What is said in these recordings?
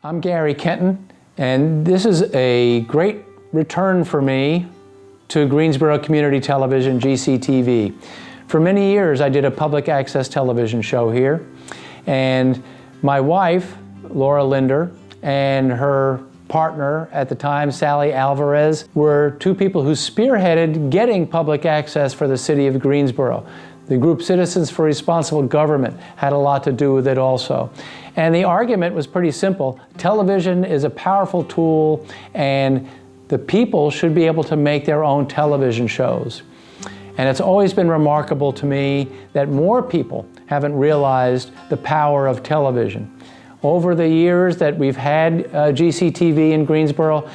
I'm Gary Kenton, and this is a great return for me to Greensboro Community Television, GCTV. For many years, I did a public access television show here, and my wife, Laura Linder, and her partner at the time, Sally Alvarez, were two people who spearheaded getting public access for the city of Greensboro. The group Citizens for Responsible Government had a lot to do with it also. And the argument was pretty simple. Television is a powerful tool, and the people should be able to make their own television shows. And it's always been remarkable to me that more people haven't realized the power of television. Over the years that we've had GCTV in Greensboro,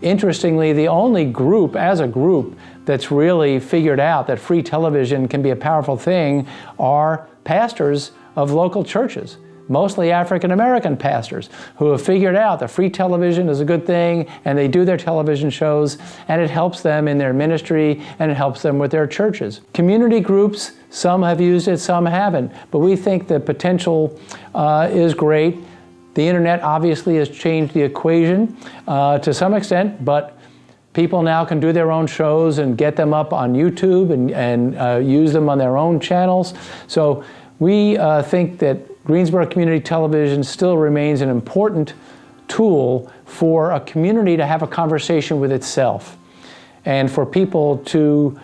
interestingly, the only group, as a group, that's really figured out that free television can be a powerful thing are pastors of local churches, mostly African-American pastors, who have figured out that free television is a good thing, and they do their television shows, and it helps them in their ministry, and it helps them with their churches. Community groups, some have used it, some haven't, but we think the potential is great. The internet obviously has changed the equation to some extent, but people now can do their own shows and get them up on YouTube and use them on their own channels. So we think that Greensboro Community Television still remains an important tool for a community to have a conversation with itself and for people to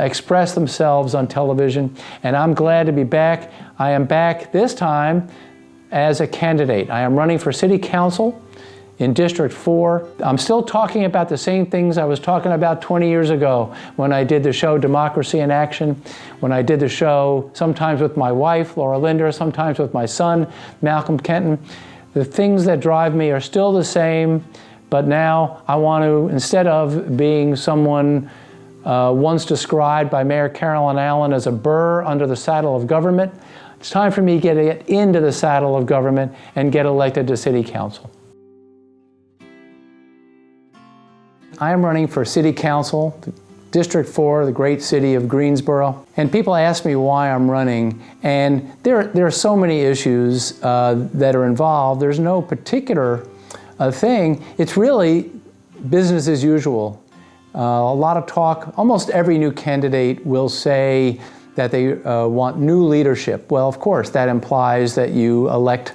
express themselves on television. And I'm glad to be back. I am back this time as a candidate. I am running for City Council in District 4. I'm still talking about the same things I was talking about 20 years ago when I did the show Democracy in Action, when I did the show sometimes with my wife, Laura Linder, sometimes with my son, Malcolm Kenton. The things that drive me are still the same, but now I want to, instead of being someone once described by Mayor Carolyn Allen as a burr under the saddle of government, it's time for me to get into the saddle of government and get elected to City Council. I am running for City Council, District 4, the great city of Greensboro. And people ask me why I'm running, and there are so many issues that are involved. There's no particular thing. It's really business as usual. A lot of talk. Almost every new candidate will say that they want new leadership. Well, of course, that implies that you elect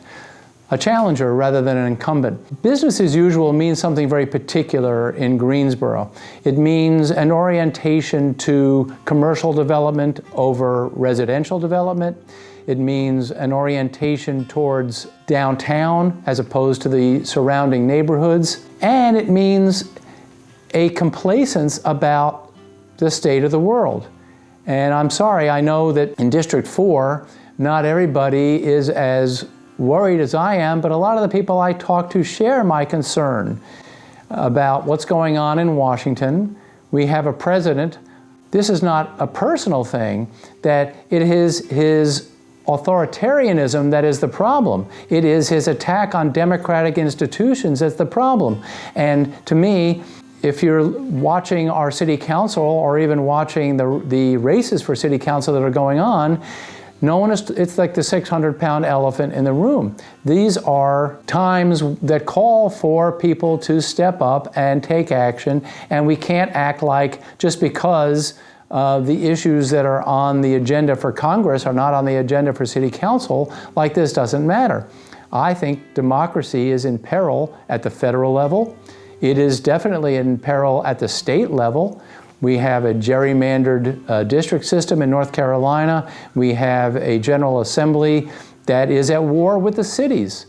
a challenger rather than an incumbent. Business as usual means something very particular in Greensboro. It means an orientation to commercial development over residential development. It means an orientation towards downtown as opposed to the surrounding neighborhoods. And it means a complacence about the state of the world. And I'm sorry, I know that in District 4, not everybody is as worried as I am, but a lot of the people I talk to share my concern about what's going on in Washington. We have a president. This is not a personal thing, that it is his authoritarianism that is the problem. It is his attack on democratic institutions that's the problem. And to me, if you're watching our city council or even watching the races for city council that are going on, it's like the 600-pound elephant in the room. These are times that call for people to step up and take action, and we can't act like just because the issues that are on the agenda for Congress are not on the agenda for City Council, like this doesn't matter. I think democracy is in peril at the federal level. It is definitely in peril at the state level. We have a gerrymandered district system in North Carolina. We have a General Assembly that is at war with the cities.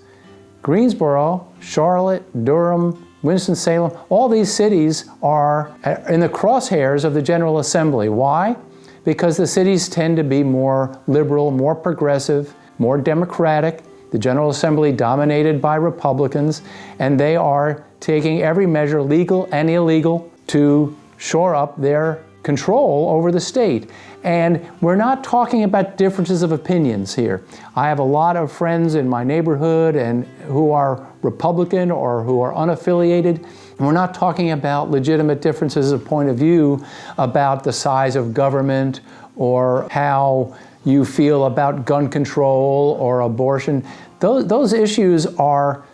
Greensboro, Charlotte, Durham, Winston-Salem, all these cities are in the crosshairs of the General Assembly. Why? Because the cities tend to be more liberal, more progressive, more democratic. The General Assembly dominated by Republicans, and they are taking every measure, legal and illegal, to shore up their control over the state. And we're not talking about differences of opinions here. I have a lot of friends in my neighborhood and who are Republican or who are unaffiliated. And we're not talking about legitimate differences of point of view about the size of government or how you feel about gun control or abortion. Those issues are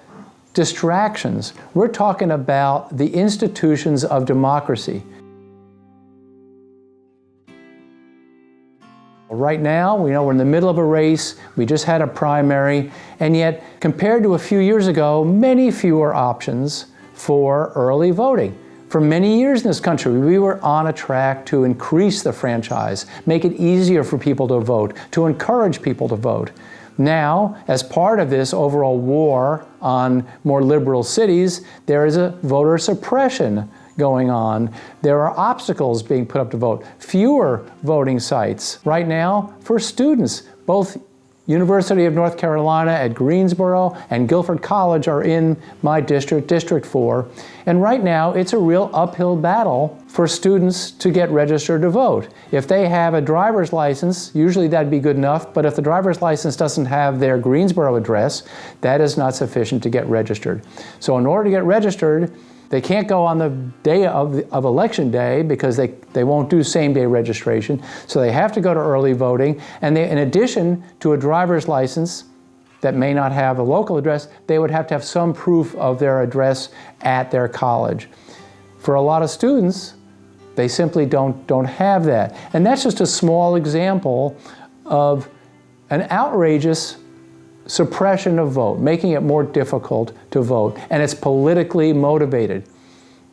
distractions. We're talking about the institutions of democracy. Right now, we know we're in the middle of a race, we just had a primary, and yet, compared to a few years ago, many fewer options for early voting. For many years in this country, we were on a track to increase the franchise, make it easier for people to vote, to encourage people to vote. Now, as part of this overall war on more liberal cities, there is a voter suppression going on. There are obstacles being put up to vote, fewer voting sites. Right now, for students, both University of North Carolina at Greensboro and Guilford College are in my district, District 4. And right now, it's a real uphill battle for students to get registered to vote. If they have a driver's license, usually that'd be good enough, but if the driver's license doesn't have their Greensboro address, that is not sufficient to get registered. So in order to get registered, they can't go on the day of election day because they won't do same-day registration. So they have to go to early voting. And in addition to a driver's license that may not have a local address, they would have to have some proof of their address at their college. For a lot of students, they simply don't have that. And that's just a small example of an outrageous suppression of vote, making it more difficult to vote, and it's politically motivated.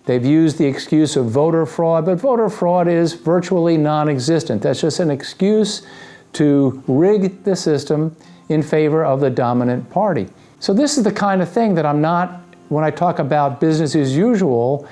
They've used the excuse of voter fraud, but voter fraud is virtually non-existent. That's just an excuse to rig the system in favor of the dominant party. So this is the kind of thing that I'm not, when I talk about business as usual,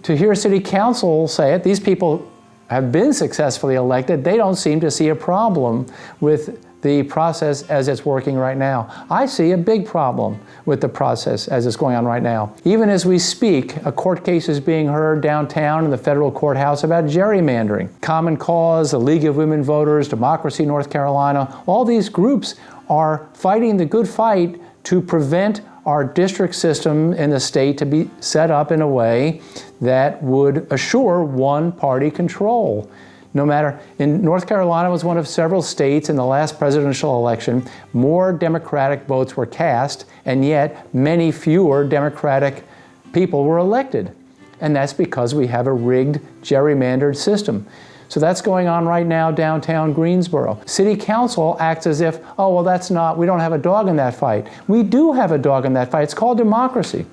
to hear City Council say it, these people have been successfully elected, they don't seem to see a problem with the process as it's working right now. I see a big problem with the process as it's going on right now. Even as we speak, a court case is being heard downtown in the federal courthouse about gerrymandering. Common Cause, the League of Women Voters, Democracy North Carolina, all these groups are fighting the good fight to prevent our district system in the state to be set up in a way that would assure one-party control. No matter, in North Carolina was one of several states in the last presidential election, more Democratic votes were cast, and yet many fewer Democratic people were elected. And that's because we have a rigged, gerrymandered system. So that's going on right now downtown Greensboro. City Council acts as if, oh, well, we don't have a dog in that fight. We do have a dog in that fight. It's called democracy.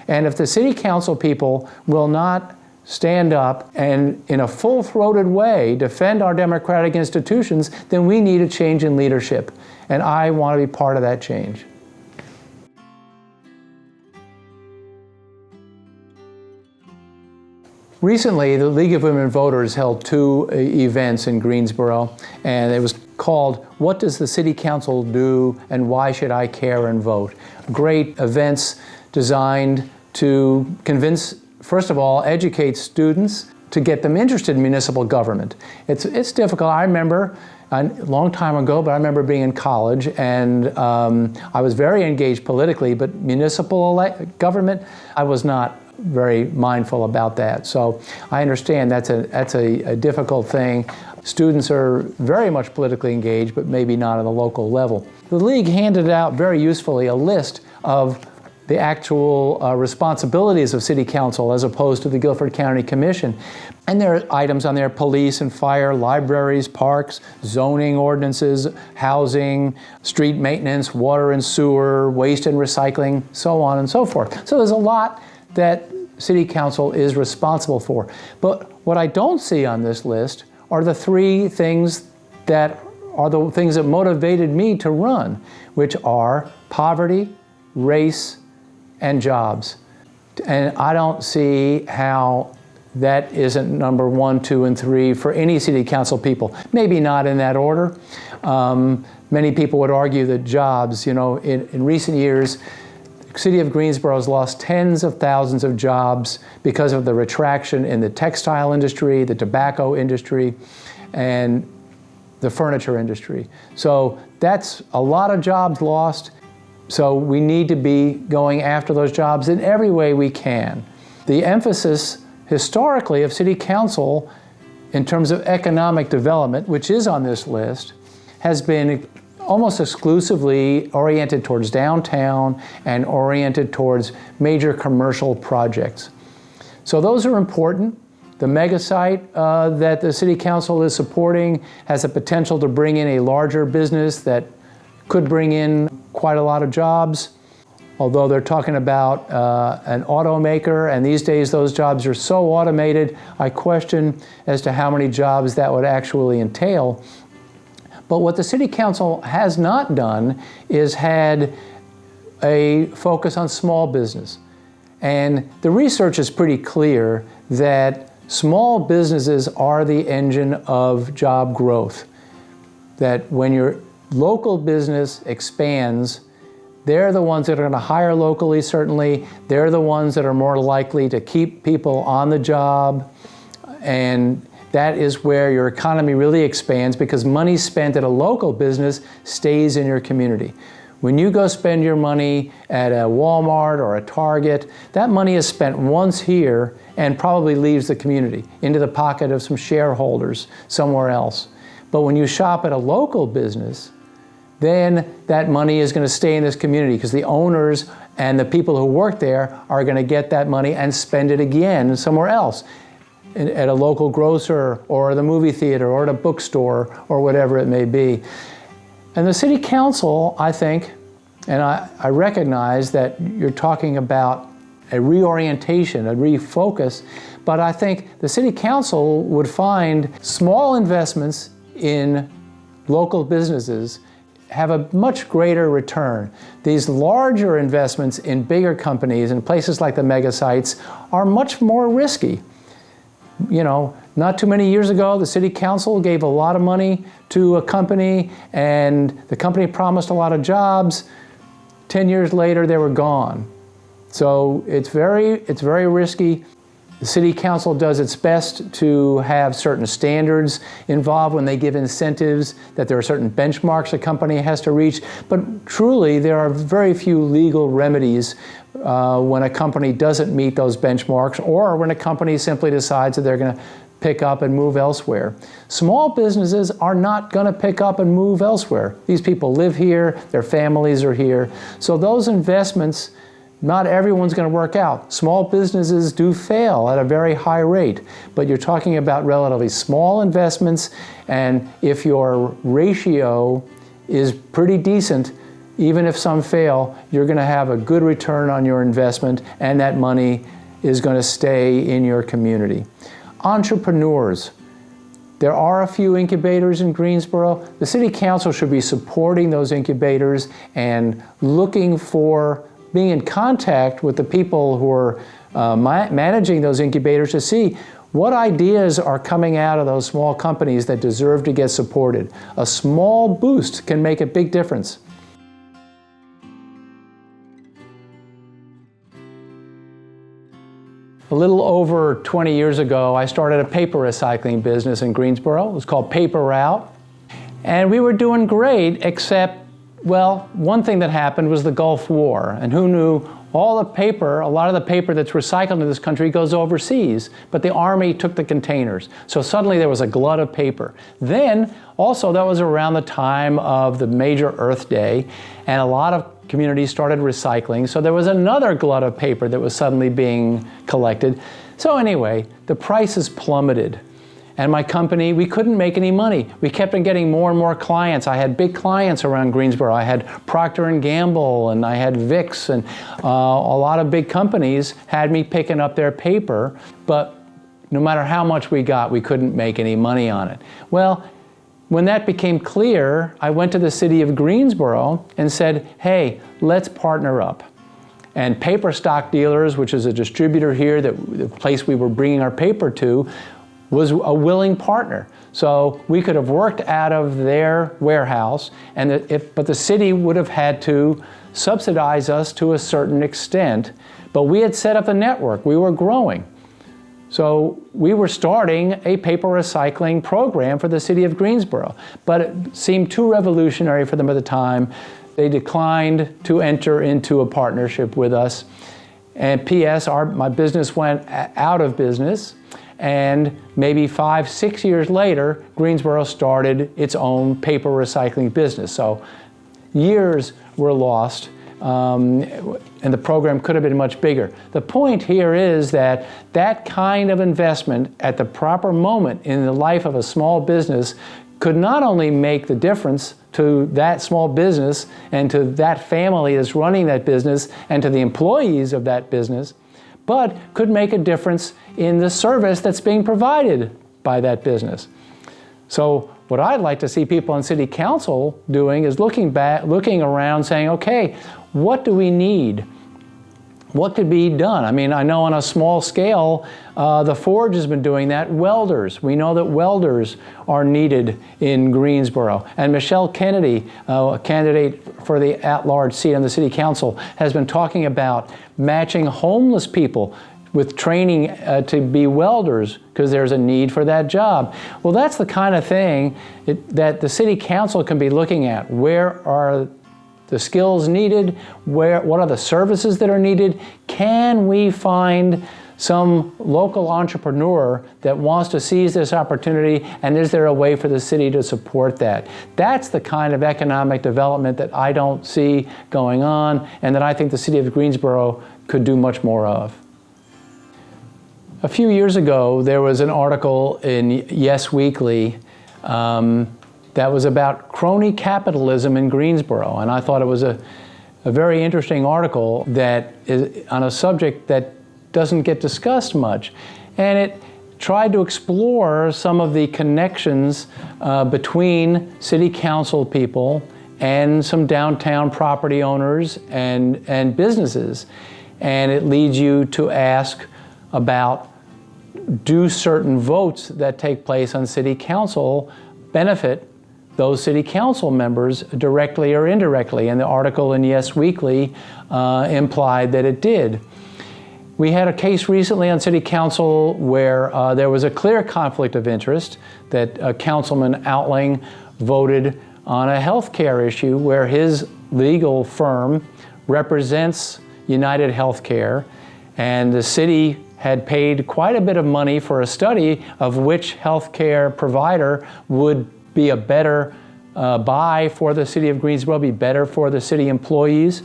And if the City Council people will not stand up and in a full-throated way defend our democratic institutions, then we need a change in leadership. And I want to be part of that change. Recently, the League of Women Voters held two events in Greensboro, and it was called, What Does the City Council Do and Why Should I Care and Vote? Great events designed to convince, first of all, educate students to get them interested in municipal government. It's difficult. I remember a long time ago, but I remember being in college, and I was very engaged politically, but municipal government, I was not very mindful about that. So I understand that's a difficult thing. Students are very much politically engaged, but maybe not at the local level. The League handed out very usefully a list of the actual responsibilities of City Council as opposed to the Guilford County Commission. And there are items on there, police and fire, libraries, parks, zoning ordinances, housing, street maintenance, water and sewer, waste and recycling, so on and so forth. So there's a lot that City Council is responsible for. But what I don't see on this list are the three things that are the things that motivated me to run, which are poverty, race, and jobs. And I don't see how that isn't number 1, 2, and 3 for any City Council people. Maybe not in that order. Many people would argue that jobs, in recent years, the City of Greensboro has lost tens of thousands of jobs because of the retraction in the textile industry, the tobacco industry, and the furniture industry. So that's a lot of jobs lost. So we need to be going after those jobs in every way we can. The emphasis historically of City Council in terms of economic development, which is on this list, has been almost exclusively oriented towards downtown and oriented towards major commercial projects. So those are important. The mega site that the City Council is supporting has the potential to bring in a larger business that could bring in quite a lot of jobs. Although they're talking about an automaker, and these days those jobs are so automated, I question as to how many jobs that would actually entail. But what the City Council has not done is had a focus on small business. And the research is pretty clear that small businesses are the engine of job growth. That when your local business expands, they're the ones that are going to hire locally, certainly. They're the ones that are more likely to keep people on the job. And that is where your economy really expands, because money spent at a local business stays in your community. When you go spend your money at a Walmart or a Target, that money is spent once here and probably leaves the community into the pocket of some shareholders somewhere else. But when you shop at a local business, then that money is going to stay in this community, because the owners and the people who work there are going to get that money and spend it again somewhere else, at a local grocer or the movie theater or at a bookstore or whatever it may be. And the City Council, I think, and I recognize that you're talking about a reorientation, a refocus, but I think the City Council would find small investments in local businesses have a much greater return. These larger investments in bigger companies and places like the mega sites are much more risky. You know, not too many years ago, the City Council gave a lot of money to a company, and the company promised a lot of jobs. 10 years later, they were gone. So it's very risky. The City Council does its best to have certain standards involved when they give incentives, that there are certain benchmarks a company has to reach. But truly, there are very few legal remedies when a company doesn't meet those benchmarks, or when a company simply decides that they're going to pick up and move elsewhere. Small businesses are not going to pick up and move elsewhere. These people live here, their families are here. So those investments, not everyone's going to work out. Small businesses do fail at a very high rate, but you're talking about relatively small investments, and if your ratio is pretty decent, even if some fail, you're going to have a good return on your investment, and that money is going to stay in your community. Entrepreneurs. There are a few incubators in Greensboro. The City Council should be supporting those incubators and looking for, being in contact with the people who are managing those incubators to see what ideas are coming out of those small companies that deserve to get supported. A small boost can make a big difference. A little over 20 years ago, I started a paper recycling business in Greensboro. It was called Paper Route. And we were doing great, except, well, one thing that happened was the Gulf War. And who knew? All the paper, a lot of the paper that's recycled in this country goes overseas, but the Army took the containers. So suddenly there was a glut of paper. Then, also, that was around the time of the major Earth Day, and a lot of communities started recycling. So there was another glut of paper that was suddenly being collected. So anyway, the prices plummeted. And my company, we couldn't make any money. We kept on getting more and more clients. I had big clients around Greensboro. I had Procter & Gamble, and I had Vicks, and a lot of big companies had me picking up their paper, but no matter how much we got, we couldn't make any money on it. Well, when that became clear, I went to the city of Greensboro and said, hey, let's partner up. And Paper Stock Dealers, which is a distributor here, the place we were bringing our paper to, was a willing partner. So we could have worked out of their warehouse, but the city would have had to subsidize us to a certain extent. But we had set up a network. We were growing. So we were starting a paper recycling program for the city of Greensboro, but it seemed too revolutionary for them at the time. They declined to enter into a partnership with us. And P.S., my business went out of business, and maybe 5, 6 years later, Greensboro started its own paper recycling business. So years were lost, and the program could have been much bigger. The point here is that that kind of investment at the proper moment in the life of a small business could not only make the difference to that small business and to that family that's running that business and to the employees of that business, but could make a difference in the service that's being provided by that business. So what I'd like to see people on City Council doing is looking around saying, okay, what do we need? What could be done? I mean, I know on a small scale, the Forge has been doing that. Welders, we know that welders are needed in Greensboro. And Michelle Kennedy, a candidate for the at-large seat on the City Council, has been talking about matching homeless people with training to be welders because there's a need for that job. Well, that's the kind of thing that the City Council can be looking at. Where are the skills needed? What are the services that are needed? Can we find some local entrepreneur that wants to seize this opportunity, and is there a way for the city to support that? That's the kind of economic development that I don't see going on, and that I think the city of Greensboro could do much more of. A few years ago, there was an article in Yes Weekly that was about crony capitalism in Greensboro, and I thought it was a very interesting article that is on a subject that doesn't get discussed much. And it tried to explore some of the connections between city council people and some downtown property owners and businesses. And it leads you to ask about, do certain votes that take place on city council benefit those city council members directly or indirectly? And the article in Yes Weekly implied that it did. We had a case recently on city council where there was a clear conflict of interest, that Councilman Outling voted on a health care issue where his legal firm represents United Healthcare, and the city had paid quite a bit of money for a study of which healthcare provider would be a better buy for the city of Greensboro, be better for the city employees.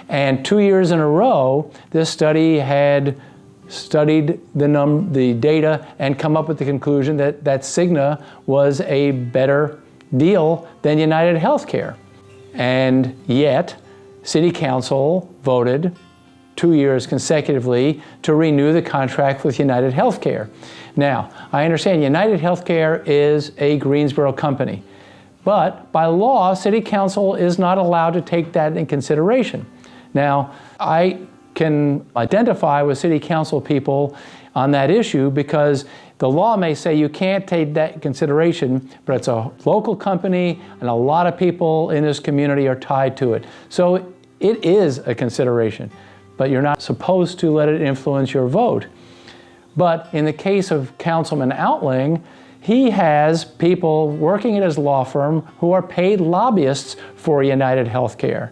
And 2 years in a row, this study had studied the data and come up with the conclusion that Cigna was a better deal than United Healthcare. And yet, City Council voted 2 years consecutively to renew the contract with United Healthcare. Now, I understand United Healthcare is a Greensboro company, but by law, City Council is not allowed to take that in consideration. Now, I can identify with City Council people on that issue because the law may say you can't take that in consideration, but it's a local company and a lot of people in this community are tied to it. So it is a consideration, but you're not supposed to let it influence your vote. But in the case of Councilman Outling, he has people working at his law firm who are paid lobbyists for United Healthcare.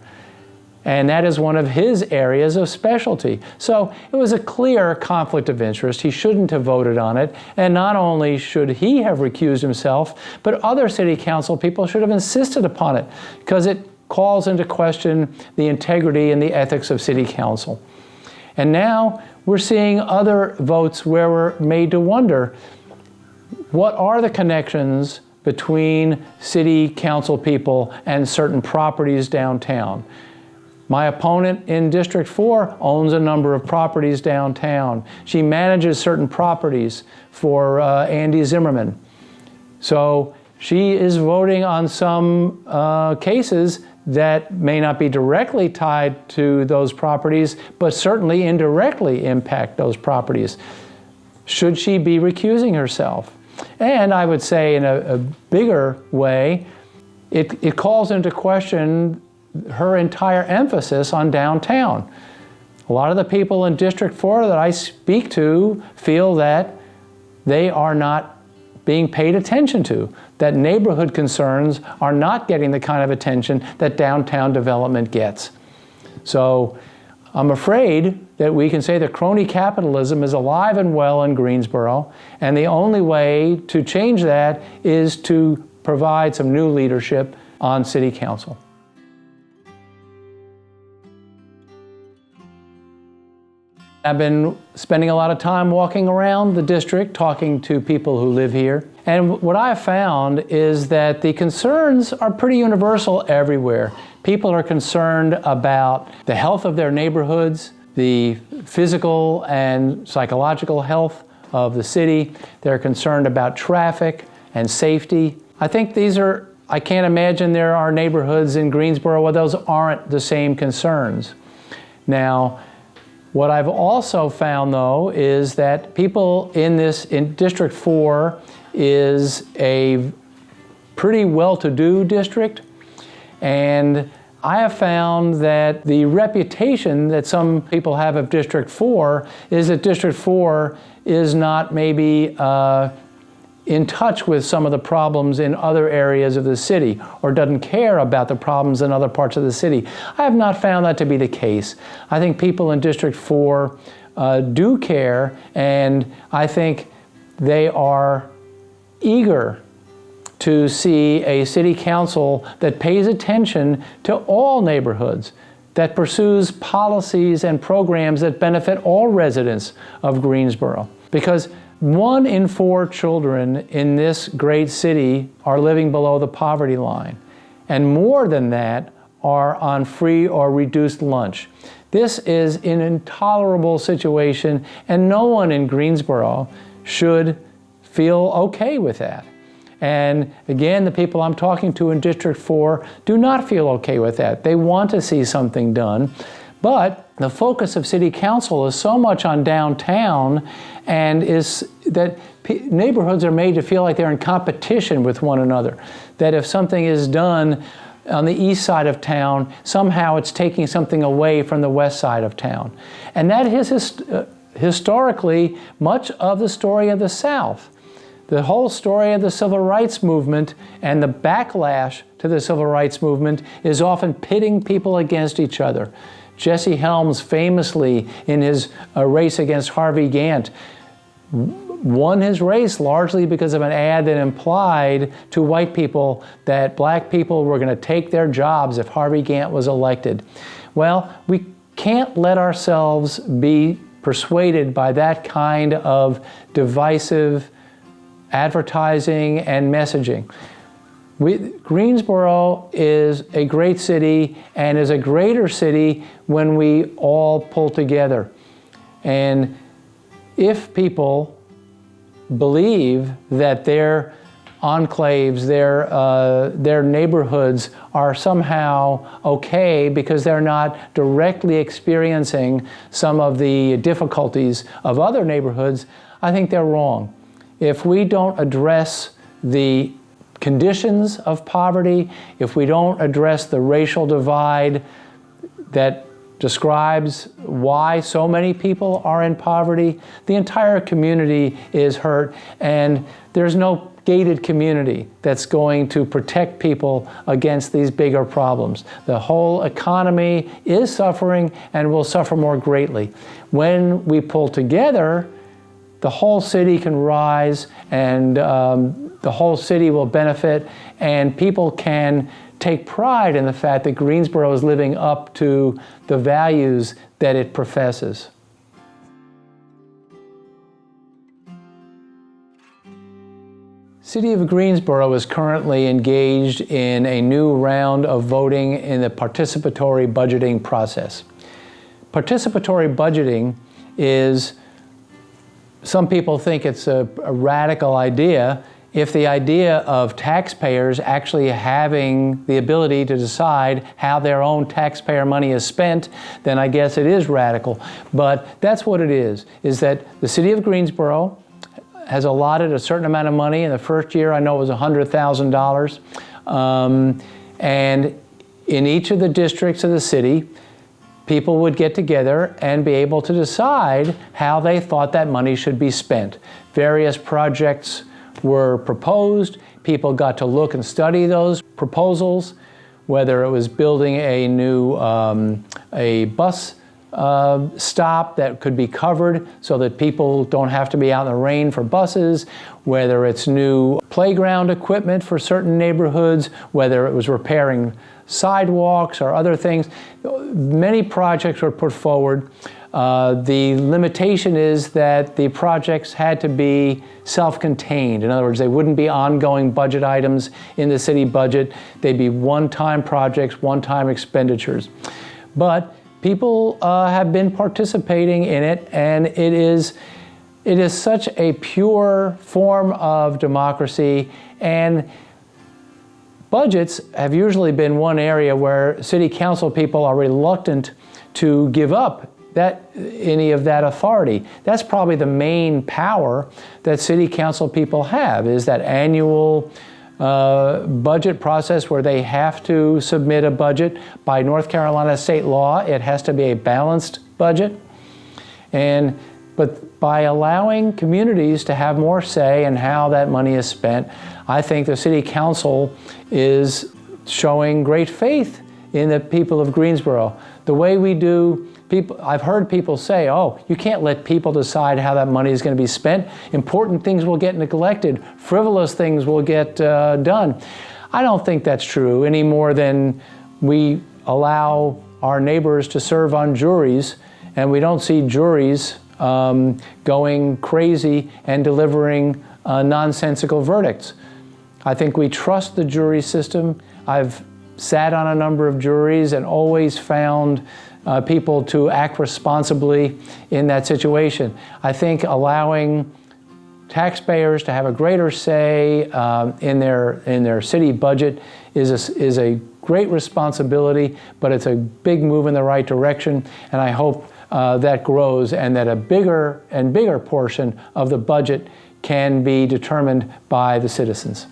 And that is one of his areas of specialty. So it was a clear conflict of interest. He shouldn't have voted on it. And not only should he have recused himself, but other city council people should have insisted upon it, because it calls into question the integrity and the ethics of city council. And now we're seeing other votes where we're made to wonder, what are the connections between city council people and certain properties downtown? My opponent in District 4 owns a number of properties downtown. She manages certain properties for Andy Zimmerman. So she is voting on some cases that may not be directly tied to those properties, but certainly indirectly impact those properties. Should she be recusing herself? And I would say in a bigger way, it calls into question her entire emphasis on downtown. A lot of the people in District 4 that I speak to feel that they are not being paid attention to, that neighborhood concerns are not getting the kind of attention that downtown development gets. So I'm afraid that we can say that crony capitalism is alive and well in Greensboro, and the only way to change that is to provide some new leadership on City Council. I've been spending a lot of time walking around the district, talking to people who live here. And what I've found is that the concerns are pretty universal everywhere. People are concerned about the health of their neighborhoods, the physical and psychological health of the city. They're concerned about traffic and safety. I think I can't imagine there are neighborhoods in Greensboro where those aren't the same concerns. Now, what I've also found, though, is that people in District 4 is a pretty well-to-do district, and I have found that the reputation that some people have of District 4 is that District 4 is not maybe in touch with some of the problems in other areas of the city, or doesn't care about the problems in other parts of the city. I have not found that to be the case. I think people in District 4 do care, and I think they are eager to see a city council that pays attention to all neighborhoods, that pursues policies and programs that benefit all residents of Greensboro. Because 1 in 4 children in this great city are living below the poverty line, and more than that are on free or reduced lunch. This is an intolerable situation, and no one in Greensboro should feel okay with that. And again, the people I'm talking to in District 4 do not feel okay with that. They want to see something done. But the focus of City Council is so much on downtown, and is that neighborhoods are made to feel like they're in competition with one another. That if something is done on the east side of town, somehow it's taking something away from the west side of town. And that is historically much of the story of the South. The whole story of the Civil Rights Movement and the backlash to the Civil Rights Movement is often pitting people against each other. Jesse Helms famously, in his race against Harvey Gantt, won his race largely because of an ad that implied to white people that black people were going to take their jobs if Harvey Gantt was elected. Well, we can't let ourselves be persuaded by that kind of divisive advertising and messaging. Greensboro is a great city, and is a greater city when we all pull together. And if people believe that their enclaves, their neighborhoods are somehow okay because they're not directly experiencing some of the difficulties of other neighborhoods, I think they're wrong. If we don't address the conditions of poverty, if we don't address the racial divide that describes why so many people are in poverty, the entire community is hurt, and there's no gated community that's going to protect people against these bigger problems. The whole economy is suffering and will suffer more greatly. When we pull together, the whole city can rise, and the whole city will benefit, and people can take pride in the fact that Greensboro is living up to the values that it professes. City of Greensboro is currently engaged in a new round of voting in the participatory budgeting process. Participatory budgeting is, some people think it's a radical idea. If the idea of taxpayers actually having the ability to decide how their own taxpayer money is spent, then I guess it is radical. But that's what it is that the city of Greensboro has allotted a certain amount of money. In the first year, I know it was $100,000. And in each of the districts of the city, people would get together and be able to decide how they thought that money should be spent. Various projects were proposed. People got to look and study those proposals, whether it was building a new a bus stop that could be covered so that people don't have to be out in the rain for buses, whether it's new playground equipment for certain neighborhoods, whether it was repairing sidewalks or other things. Many projects were put forward. The limitation is that the projects had to be self-contained. In other words, they wouldn't be ongoing budget items in the city budget. They'd be one-time projects, one-time expenditures. But people have been participating in it, and it is such a pure form of democracy. And budgets have usually been one area where city council people are reluctant to give up any of that authority. That's probably the main power that city council people have, is that annual budget process where they have to submit a budget. By North Carolina state law, it has to be a balanced budget. But by allowing communities to have more say in how that money is spent, I think the city council is showing great faith in the people of Greensboro. The way we do, I've heard people say, oh, you can't let people decide how that money is going to be spent. Important things will get neglected. Frivolous things will get done. I don't think that's true any more than we allow our neighbors to serve on juries, and we don't see juries going crazy and delivering nonsensical verdicts. I think we trust the jury system. I've sat on a number of juries and always found people to act responsibly in that situation. I think allowing taxpayers to have a greater say in their city budget is a great responsibility, but it's a big move in the right direction, and I hope that grows and that a bigger and bigger portion of the budget can be determined by the citizens.